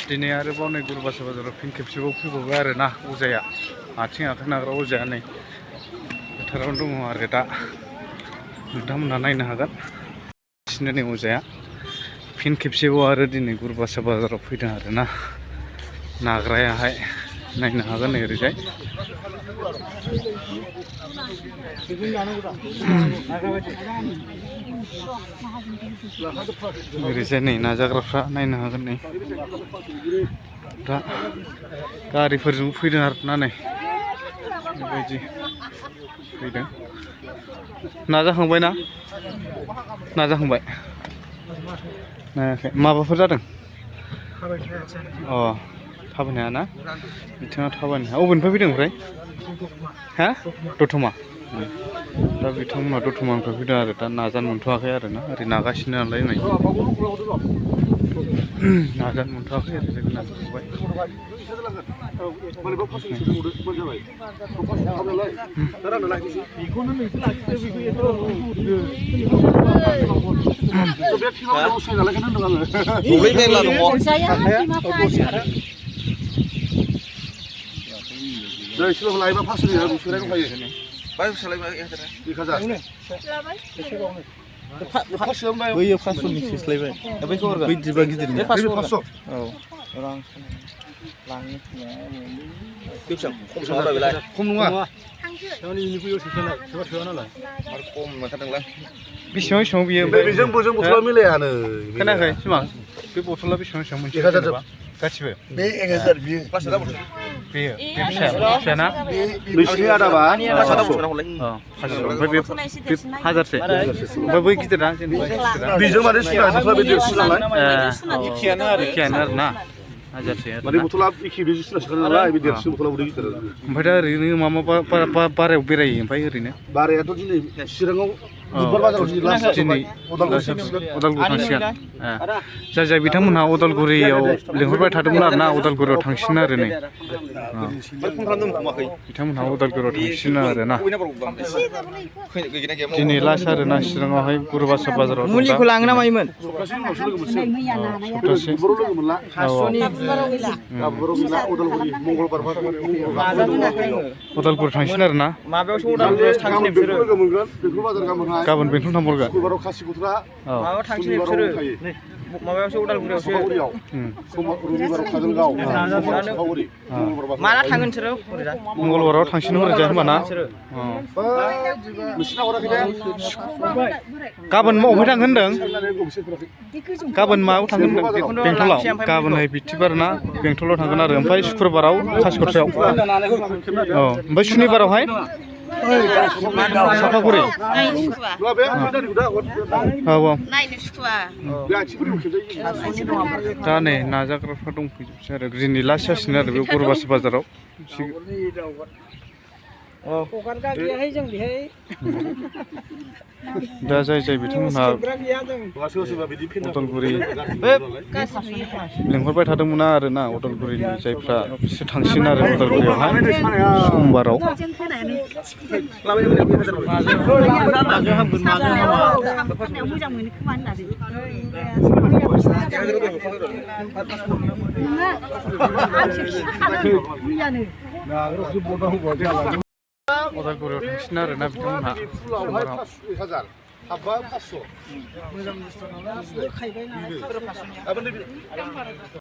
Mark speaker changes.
Speaker 1: दिनै आरोबाव नै गुरुबासा बाजाराव फिन खेबसेबाव फैबावबाय आरोना अजाया आथिं आखाइ नाग्रा अजाया नै फोथारावनो दङ आरो दा नोंथांमोनहा नायनो हागोन बिसिनो नै अजाया फिन खेबसेबाव आरो दिनै गुरुबासा बाजाराव फैदों आरोना नाग्रायाहाय नायनो हागोन नै ओरैजाय ओरैजाय नै नाजाग्राफ्रा नायनो हागोन नै दा गारिफोरजों फैदों आरोना नै बेबायदि फैदों नाजाखांबाय ना नाजाखांबाय नायाखै माबाफोर जादों अ थाबायनो हाया ना बिथाङा थाबायनो हाया अबेनिफ्राय फैदों ओमफ्राय हा दतमा दा बिथांमोना दतमानिफ्राय फैदों आरो दा नाजानो मोनथ'वाखै आरो ना ओरै नागासिनो नालाय नै नाजानो मोनथ'वाखै ओरै जों नाजाखांबाय
Speaker 2: एसेल' लायोबा 500 होयो बिसोर दंखायो
Speaker 3: बैयो 500 नि सोस्लायबाय बैखौ हरगोन बै गिदिरनि
Speaker 2: 500
Speaker 3: औ रां लांनो
Speaker 2: खम नङा
Speaker 1: बेसेबां बियो
Speaker 2: बेजों बोजों बथला मिलायानो
Speaker 1: खोनायाखै सिमा बे बथला बेसेबां मोनसे गासिबो
Speaker 2: बे 1000 बियो
Speaker 1: बेयो फिसाना
Speaker 2: नोंसिनि आदाबा 500
Speaker 1: ओमफ्राय बे 1000से ओमफ्राय बै गिदिरा जेनेबा
Speaker 2: बेजों माने सिना बथला बे देरसिन नालाय
Speaker 1: एखेयानो आरो ना 1000से
Speaker 2: माने बथला एखे बे सिनासो नालाय बे देरसिन बथला उदै गिदिर
Speaker 1: ओमफ्राय दा ओरैनो मा बारायाव बेरायो ओमफ्राय ओरैनो
Speaker 2: बारायाथ' दिनै चिराङाव बुधबार बाजाराव दिनै लास्ट
Speaker 1: दिनै उदालगुरि थांसिगोन जाय बिथांमोनहा उदालगुरियाव लिंहरबाय थादोंमोन आरो ना उदालगुरियाव थांसिगोन आरो नै बिथांमोनहा उदालगुरियाव थांसिगोन आरो ना दिनै लास्ट आरो ना चिराङावहाय गुरुबासा बाजाराव
Speaker 3: मुलिखौ लांनो मायोमोन
Speaker 2: सप्तासे उनावसो लोगो मोनसिगोन बुधबाराव लोगो मोनला उदालगुरि मंगलबार
Speaker 1: उदालगुरि थांसिगोन आरो ना
Speaker 3: माबायावसो उदालगुरियाव थांसिगोन बिसोरो
Speaker 2: लोगो मोनगोन बेंथल बाजार गाबोनहाय
Speaker 1: गाबोन बेंथल थांबावगोन
Speaker 2: शुक्रबाराव खासि गथरा
Speaker 3: माबायाव थांसिगोन बिसोरो माबायावसो उदालगुरियावसो
Speaker 2: रबिबाराव काजलगाव
Speaker 3: माला थांगोन बिसोरो
Speaker 1: मंगलबाराव थांसिन हरजाया होनबा ना
Speaker 2: नोंसिना हराखै दे
Speaker 1: गाबोन अबेहाय थांगोन होनदों गाबोन मायाव थांगोन होनदों बेंथलाव गाबोनहाय बिस्थिबार ना बेंथलाव थांगोन आरो ओमफ्राय शुक्रबाराव कासिकट्रायाव औ ओमफ्राय सुनिबारावहाय साफागुरि औ दा नै नाजाग्राफ्रा दंफैजोबसै आरो दिनै लास्ट जासिगोन आरो बे गुरुबासा बाजाराव दा जाय बिथांमोनहा उदालगुरि लिंहरबाय थादोंमोन आरो ना उदालगुरिनि जायफ्रा बिसोर थांसिगोन आरो उदालगुरियावहाय समबाराव उदालगुरियाव थांसिगोन आरो ना बिथांमोनहा समबाराव
Speaker 2: 1000 हाबबा 500